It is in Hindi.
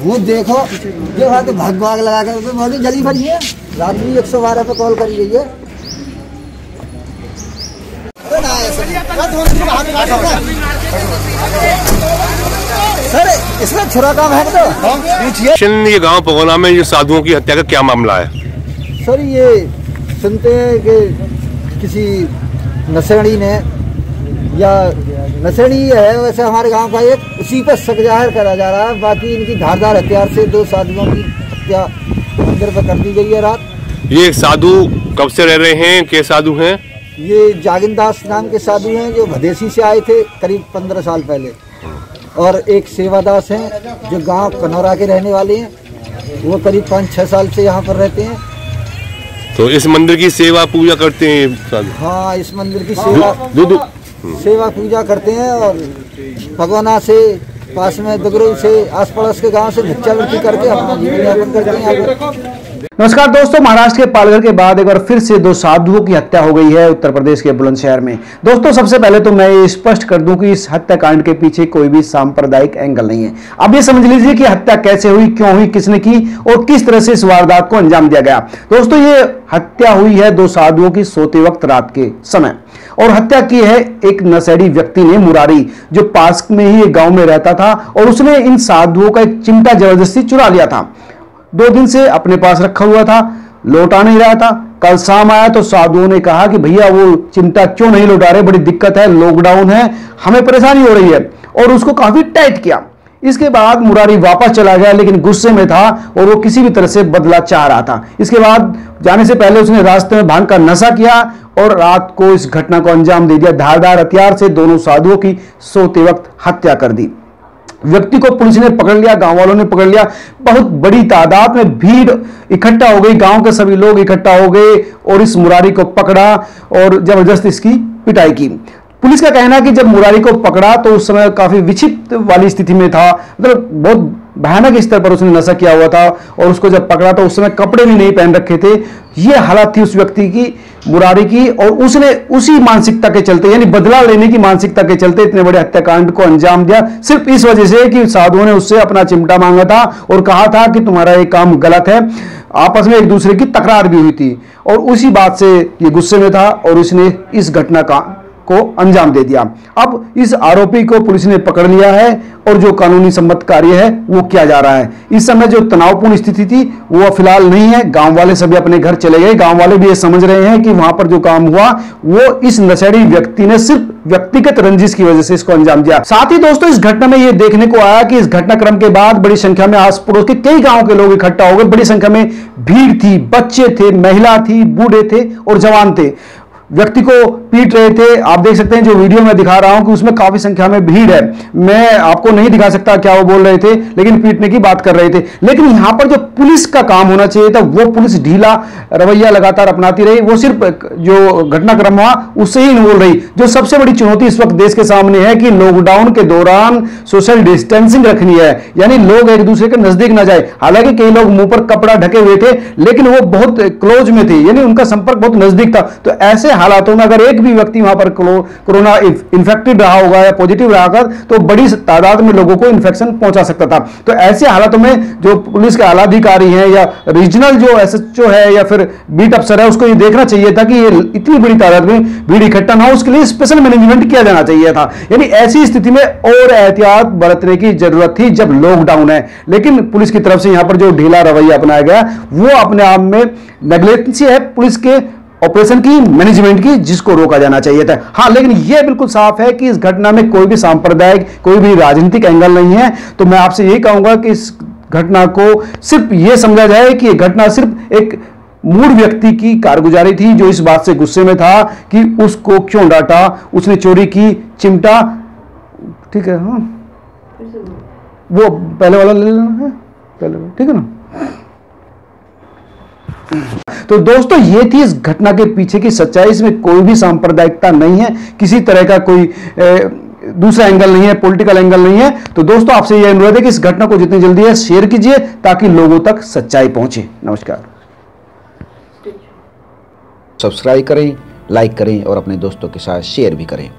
वो देखो जो है तो भाग भाग लगा कर बहुत जल्दी पड़ी है। रात में 112 पे कॉल करी गई है। सर इसमें छुरा काम है तो ये गांव पगोना में ये साधुओं की हत्या का क्या मामला है? सर ये सुनते हैं कि किसी नशेड़ी ने या नशेड़ी है, वैसे हमारे गांव का एक उसी पर शक जाहिर करा जा रहा है। बाकी इनकी धारदार हथियार से 2 साधुओं की हत्या मंदिर पर कर दी गई है रात। ये साधु कब से रह रहे हैं? के साधु हैं? ये जागिंदास नाम के साधु हैं जो भदेसी से आए थे करीब 15 साल पहले, और एक सेवादास हैं जो गांव कनौरा के रहने वाले हैं। वो करीब 5-6 साल से यहाँ पर रहते हैं। तो इस मंदिर की सेवा पूजा करते हैं साधु? हाँ, इस मंदिर की सेवा पूजा करते हैं और भगवाना से पास में दुगरू से आस पड़ोस के गांव से भिक्षावृत्ति करके अपना जीवन यापन करते हैं। नमस्कार दोस्तों, महाराष्ट्र के पालघर के बाद एक बार फिर से 2 साधुओं की हत्या हो गई है उत्तर प्रदेश के बुलंदशहर में। दोस्तों सबसे पहले तो मैं ये स्पष्ट कर दूं कि इस हत्याकांड के पीछे कोई भी सांप्रदायिक एंगल नहीं है। अब ये समझ लीजिए कि हत्या कैसे हुई, क्यों हुई, किसने की और किस तरह से इस वारदात को अंजाम दिया गया। दोस्तों ये हत्या हुई है 2 साधुओं की सोते वक्त रात के समय, और हत्या की है एक नशेड़ी व्यक्ति ने, मुरारी, जो पास में ही एक गांव में रहता था, और उसने इन साधुओं का एक चिमटा जबरदस्ती चुरा लिया था। 2 दिन से अपने पास रखा हुआ था, लौटा नहीं रहा था। कल शाम आया तो साधुओं ने कहा कि भैया वो चिमटा क्यों नहीं लौटा रहे, बड़ी दिक्कत है, लॉकडाउन है, हमें परेशानी हो रही है, और उसको काफी टाइट किया। इसके बाद मुरारी वापस चला गया, लेकिन गुस्से में था और वो किसी भी तरह से बदला चाह रहा था। इसके बाद जाने से पहले उसने रास्ते में भांग का नशा किया और रात को इस घटना को अंजाम दे दिया। धारदार हथियार से दोनों साधुओं की सोते वक्त हत्या कर दी। व्यक्ति को पुलिस ने पकड़ लिया, गांव वालों ने पकड़ लिया। बहुत बड़ी तादाद में भीड़ इकट्ठा हो गई, गांव के सभी लोग इकट्ठा हो गए और इस मुरारी को पकड़ा और जबरदस्त इसकी पिटाई की। पुलिस का कहना है कि जब मुरारी को पकड़ा तो उस समय काफी विचित्र वाली स्थिति में था, मतलब बहुत भयानक स्तर पर उसने नशा किया हुआ था, और उसको जब पकड़ा तो उस समय कपड़े भी नहीं पहन रखे थे। ये हालत थी उस व्यक्ति की, मुरारी की, और उसने उसी मानसिकता के चलते, यानी बदला लेने की मानसिकता के चलते इतने बड़े हत्याकांड को अंजाम दिया, सिर्फ इस वजह से कि साधुओं ने उससे अपना चिमटा मांगा था और कहा था कि तुम्हारा ये काम गलत है। आपस में एक दूसरे की तकरार भी हुई थी और उसी बात से ये गुस्से में था और इसने इस घटना को अंजाम दे दिया। अब इस आरोपी को पुलिस ने पकड़ लिया है और जो कानूनी सम्मत कार्य है वो किया जा रहा है। इस समय जो तनावपूर्ण स्थिति थी वो फिलहाल नहीं है। गांव वाले सभी अपने घर चले गए। गांव वाले भी ये समझ रहे हैं कि वहां पर जो काम हुआ वो इस नशेड़ी व्यक्ति ने सिर्फ व्यक्तिगत रंजिश की वजह से इसको अंजाम दिया। साथ ही दोस्तों इस घटना में ये देखने को आया कि इस घटनाक्रम के बाद बड़ी संख्या में आस पड़ोस के कई गांव के लोग इकट्ठा हो गए। बड़ी संख्या में भीड़ थी, बच्चे थे, महिला थी, बूढ़े थे और जवान थे। व्यक्ति को पीट रहे थे। आप देख सकते हैं जो वीडियो में दिखा रहा हूं कि उसमें काफी संख्या में भीड़ है। मैं आपको नहीं दिखा सकता क्या वो बोल रहे थे, लेकिन पीटने की बात कर रहे थे। लेकिन यहां पर जो पुलिस का काम होना चाहिए था वो पुलिस ढीला रवैया लगातार अपनाती रही। वो सिर्फ जो घटनाक्रम हुआ उससे ही नहीं बोल रही। जो सबसे बड़ी चुनौती इस वक्त देश के सामने है कि लॉकडाउन के दौरान सोशल डिस्टेंसिंग रखनी है, यानी लोग एक दूसरे के नजदीक ना जाए। हालांकि कई लोग मुंह पर कपड़ा ढके हुए थे, लेकिन वो बहुत क्लोज में थे, यानी उनका संपर्क बहुत नजदीक था। तो ऐसे हालातों में अगर एक भी व्यक्ति वहां पर कोरोना इन्फेक्टेड रहा होगा या पॉजिटिव रहा होगा तो बड़ी तादाद में लोगों को इन्फेक्शन पहुंचा सकता था। तो ऐसे हालातों में जो पुलिस के आला अधिकारी हैं या रीजनल जो एसएचओ है या फिर बीट अफसर है उसको ये देखना चाहिए था कि ये इतनी बड़ी तादाद में भीड़ इकट्ठा ना हो, उसके लिए स्पेशल मैनेजमेंट किया जाना चाहिए था। यानी ऐसी स्थिति में और एहतियात बरतने की जरूरत थी जब लॉकडाउन है। लेकिन पुलिस की तरफ से यहां पर जो ढीला रवैया अपनाया गया वो अपने आप में नेग्लिजेंसी है पुलिस के ऑपरेशन की, मैनेजमेंट की, जिसको रोका जाना चाहिए था। हाँ, लेकिन यह बिल्कुल साफ है कि इस घटना में कोई भी सांप्रदायिक, कोई भी राजनीतिक एंगल नहीं है। तो मैं आपसे यही कहूंगा कि इस घटना को सिर्फ यह समझा जाए कि यह घटना सिर्फ एक मूड व्यक्ति की कारगुजारी थी जो इस बात से गुस्से में था कि उसको क्यों डांटा, उसने चोरी की चिमटा। ठीक है, हाँ वो पहले वाला ले लेना है, पहले, ठीक है ना। तो दोस्तों ये थी इस घटना के पीछे की सच्चाई। इसमें कोई भी सांप्रदायिकता नहीं है, किसी तरह का कोई दूसरा एंगल नहीं है, पॉलिटिकल एंगल नहीं है। तो दोस्तों आपसे यह अनुरोध है कि इस घटना को जितनी जल्दी है शेयर कीजिए ताकि लोगों तक सच्चाई पहुंचे। नमस्कार। सब्सक्राइब करें, लाइक करें और अपने दोस्तों के साथ शेयर भी करें।